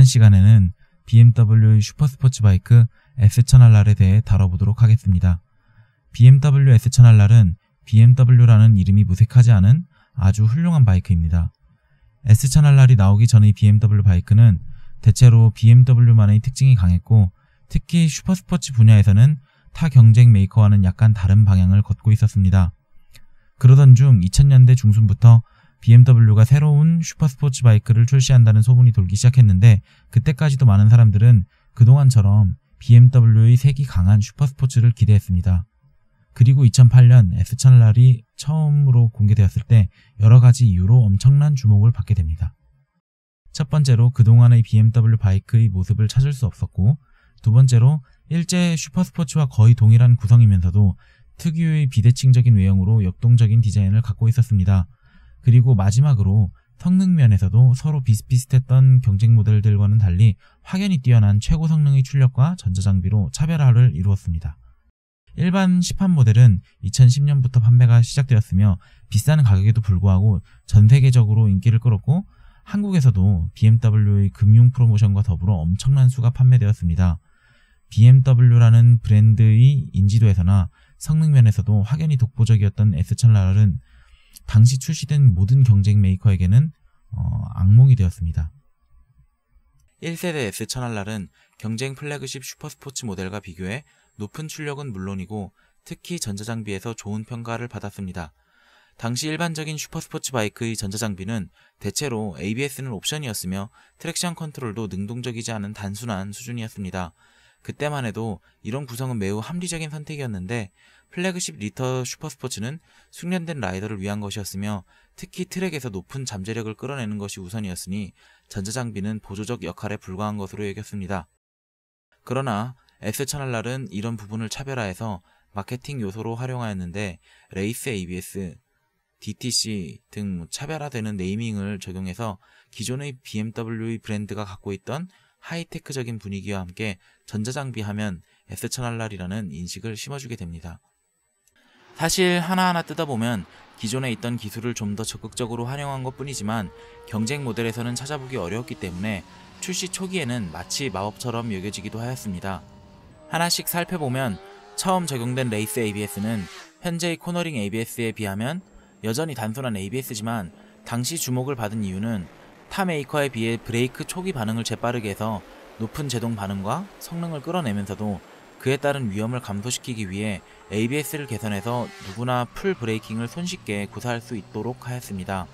이번 시간에는 BMW 슈퍼스포츠 바이크 S1000RR에 대해 다뤄보도록 하겠습니다. BMW S1000RR은 BMW라는 이름이 무색하지 않은 아주 훌륭한 바이크입니다. S1000RR이 나오기 전의 BMW 바이크는 대체로 BMW만의 특징이 강했고, 특히 슈퍼스포츠 분야에서는 타 경쟁 메이커와는 약간 다른 방향을 걷고 있었습니다. 그러던 중 2000년대 중순부터 BMW가 새로운 슈퍼스포츠 바이크를 출시한다는 소문이 돌기 시작했는데, 그때까지도 많은 사람들은 그동안처럼 BMW의 색이 강한 슈퍼스포츠를 기대했습니다. 그리고 2008년 S1000RR이 처음으로 공개되었을 때 여러가지 이유로 엄청난 주목을 받게 됩니다. 첫 번째로 그동안의 BMW 바이크의 모습을 찾을 수 없었고, 두 번째로 일제 슈퍼스포츠와 거의 동일한 구성이면서도 특유의 비대칭적인 외형으로 역동적인 디자인을 갖고 있었습니다. 그리고 마지막으로 성능 면에서도 서로 비슷비슷했던 경쟁 모델들과는 달리 확연히 뛰어난 최고 성능의 출력과 전자장비로 차별화를 이루었습니다. 일반 시판 모델은 2010년부터 판매가 시작되었으며 비싼 가격에도 불구하고 전 세계적으로 인기를 끌었고, 한국에서도 BMW의 금융 프로모션과 더불어 엄청난 수가 판매되었습니다. BMW라는 브랜드의 인지도에서나 성능 면에서도 확연히 독보적이었던 S1000RR은 당시 출시된 모든 경쟁 메이커에게는 악몽이 되었습니다. 1세대 S1000RR은 경쟁 플래그십 슈퍼스포츠 모델과 비교해 높은 출력은 물론이고 특히 전자장비에서 좋은 평가를 받았습니다. 당시 일반적인 슈퍼스포츠 바이크의 전자장비는 대체로 ABS는 옵션이었으며 트랙션 컨트롤도 능동적이지 않은 단순한 수준이었습니다. 그때만 해도 이런 구성은 매우 합리적인 선택이었는데, 플래그십 리터 슈퍼스포츠는 숙련된 라이더를 위한 것이었으며 특히 트랙에서 높은 잠재력을 끌어내는 것이 우선이었으니 전자장비는 보조적 역할에 불과한 것으로 여겼습니다. 그러나 S1000RR은 이런 부분을 차별화해서 마케팅 요소로 활용하였는데, 레이스 ABS, DTC 등 차별화되는 네이밍을 적용해서 기존의 BMW의 브랜드가 갖고 있던 하이테크적인 분위기와 함께 전자장비 하면 S1000RR이라는 인식을 심어주게 됩니다. 사실 하나하나 뜯어보면 기존에 있던 기술을 좀 더 적극적으로 활용한 것 뿐이지만 경쟁 모델에서는 찾아보기 어려웠기 때문에 출시 초기에는 마치 마법처럼 여겨지기도 하였습니다. 하나씩 살펴보면 처음 적용된 레이스 ABS는 현재의 코너링 ABS에 비하면 여전히 단순한 ABS지만 당시 주목을 받은 이유는 타 메이커에 비해 브레이크 초기 반응을 재빠르게 해서 높은 제동 반응과 성능을 끌어내면서도 그에 따른 위험을 감소시키기 위해 ABS를 개선해서 누구나 풀 브레이킹을 손쉽게 구사할 수 있도록 하였습니다.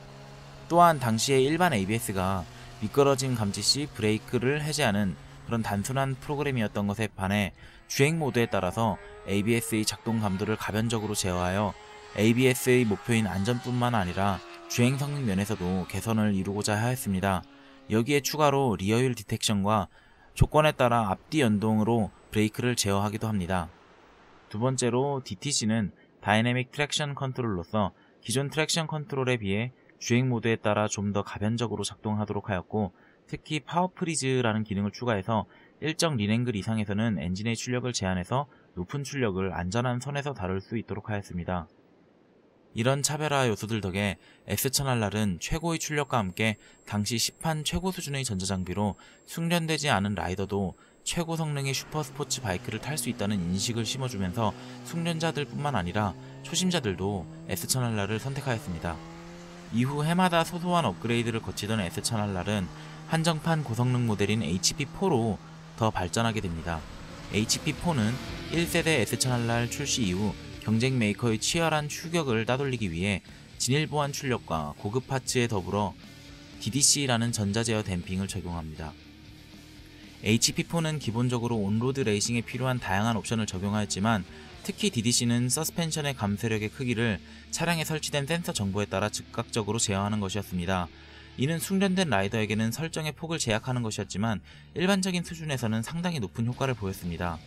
또한 당시의 일반 ABS가 미끄러짐 감지 시 브레이크를 해제하는 그런 단순한 프로그램이었던 것에 반해 주행 모드에 따라서 ABS의 작동 감도를 가변적으로 제어하여 ABS의 목표인 안전뿐만 아니라 주행 성능 면에서도 개선을 이루고자 하였습니다. 여기에 추가로 리어휠 디텍션과 조건에 따라 앞뒤 연동으로 브레이크를 제어하기도 합니다. 두 번째로 DTC는 다이내믹 트랙션 컨트롤로서 기존 트랙션 컨트롤에 비해 주행 모드에 따라 좀 더 가변적으로 작동하도록 하였고, 특히 파워 프리즈라는 기능을 추가해서 일정 린앵글 이상에서는 엔진의 출력을 제한해서 높은 출력을 안전한 선에서 다룰 수 있도록 하였습니다. 이런 차별화 요소들 덕에 S1000RR은 최고의 출력과 함께 당시 시판 최고 수준의 전자장비로 숙련되지 않은 라이더도 최고 성능의 슈퍼스포츠 바이크를 탈 수 있다는 인식을 심어주면서 숙련자들 뿐만 아니라 초심자들도 S1000RR을 선택하였습니다. 이후 해마다 소소한 업그레이드를 거치던 S1000RR은 한정판 고성능 모델인 HP4로 더 발전하게 됩니다. HP4는 1세대 S1000RR 출시 이후 경쟁 메이커의 치열한 추격을 따돌리기 위해 진일보한 출력과 고급 파츠에 더불어 DDC라는 전자제어 댐핑을 적용합니다. HP4는 기본적으로 온로드 레이싱에 필요한 다양한 옵션을 적용하였지만 특히 DDC는 서스펜션의 감쇄력의 크기를 차량에 설치된 센서 정보에 따라 즉각적으로 제어하는 것이었습니다. 이는 숙련된 라이더에게는 설정의 폭을 제약하는 것이었지만 일반적인 수준에서는 상당히 높은 효과를 보였습니다.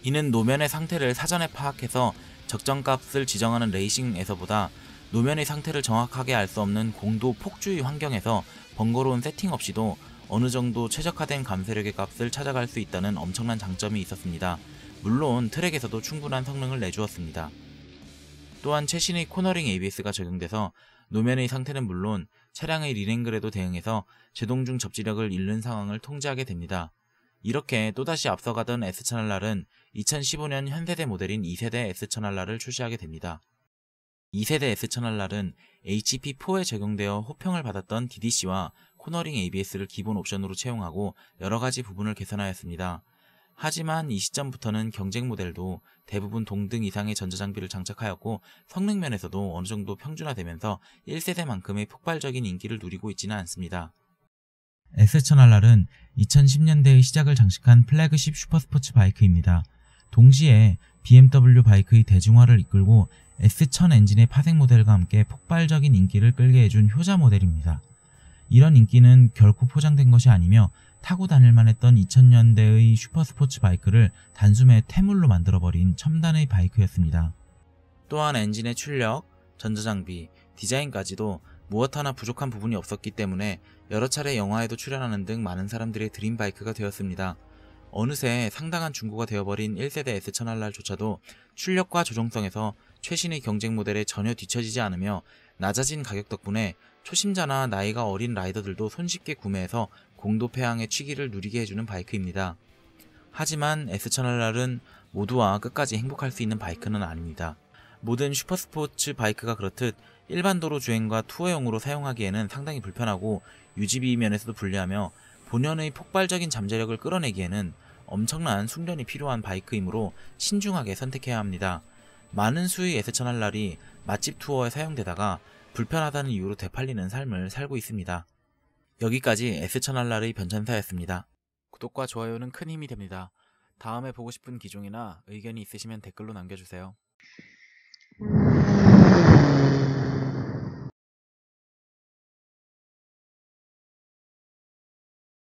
이는 노면의 상태를 사전에 파악해서 적정값을 지정하는 레이싱에서보다 노면의 상태를 정확하게 알 수 없는 공도 폭주의 환경에서 번거로운 세팅 없이도 어느 정도 최적화된 감쇄력의 값을 찾아갈 수 있다는 엄청난 장점이 있었습니다. 물론 트랙에서도 충분한 성능을 내주었습니다. 또한 최신의 코너링 ABS가 적용돼서 노면의 상태는 물론 차량의 릴앵글에도 대응해서 제동중 접지력을 잃는 상황을 통제하게 됩니다. 이렇게 또다시 앞서가던 S1000R은 2015년 현세대 모델인 2세대 S1000R을 출시하게 됩니다. 2세대 S1000R은 HP4에 적용되어 호평을 받았던 DDC와 코너링 ABS를 기본 옵션으로 채용하고 여러가지 부분을 개선하였습니다. 하지만 이 시점부터는 경쟁 모델도 대부분 동등 이상의 전자장비를 장착하였고 성능 면에서도 어느정도 평준화되면서 1세대만큼의 폭발적인 인기를 누리고 있지는 않습니다. S1000R은 2010년대의 시작을 장식한 플래그십 슈퍼스포츠 바이크입니다. 동시에 BMW 바이크의 대중화를 이끌고 S1000 엔진의 파생 모델과 함께 폭발적인 인기를 끌게 해준 효자 모델입니다. 이런 인기는 결코 포장된 것이 아니며 타고 다닐만 했던 2000년대의 슈퍼스포츠 바이크를 단숨에 퇴물로 만들어버린 첨단의 바이크였습니다. 또한 엔진의 출력, 전자장비, 디자인까지도 무엇 하나 부족한 부분이 없었기 때문에 여러 차례 영화에도 출연하는 등 많은 사람들의 드림 바이크가 되었습니다. 어느새 상당한 중고가 되어버린 1세대 S1000R조차도 출력과 조종성에서 최신의 경쟁 모델에 전혀 뒤처지지 않으며 낮아진 가격 덕분에 초심자나 나이가 어린 라이더들도 손쉽게 구매해서 공도 폐항의 취기를 누리게 해주는 바이크입니다. 하지만 S1000R은 모두와 끝까지 행복할 수 있는 바이크는 아닙니다. 모든 슈퍼스포츠 바이크가 그렇듯 일반 도로 주행과 투어용으로 사용하기에는 상당히 불편하고 유지비 면에서도 불리하며 본연의 폭발적인 잠재력을 끌어내기에는 엄청난 숙련이 필요한 바이크이므로 신중하게 선택해야 합니다. 많은 수의 S1000R이 맛집 투어에 사용되다가 불편하다는 이유로 되팔리는 삶을 살고 있습니다. 여기까지 S1000R의 변천사였습니다. 구독과 좋아요는 큰 힘이 됩니다. 다음에 보고 싶은 기종이나 의견이 있으시면 댓글로 남겨주세요.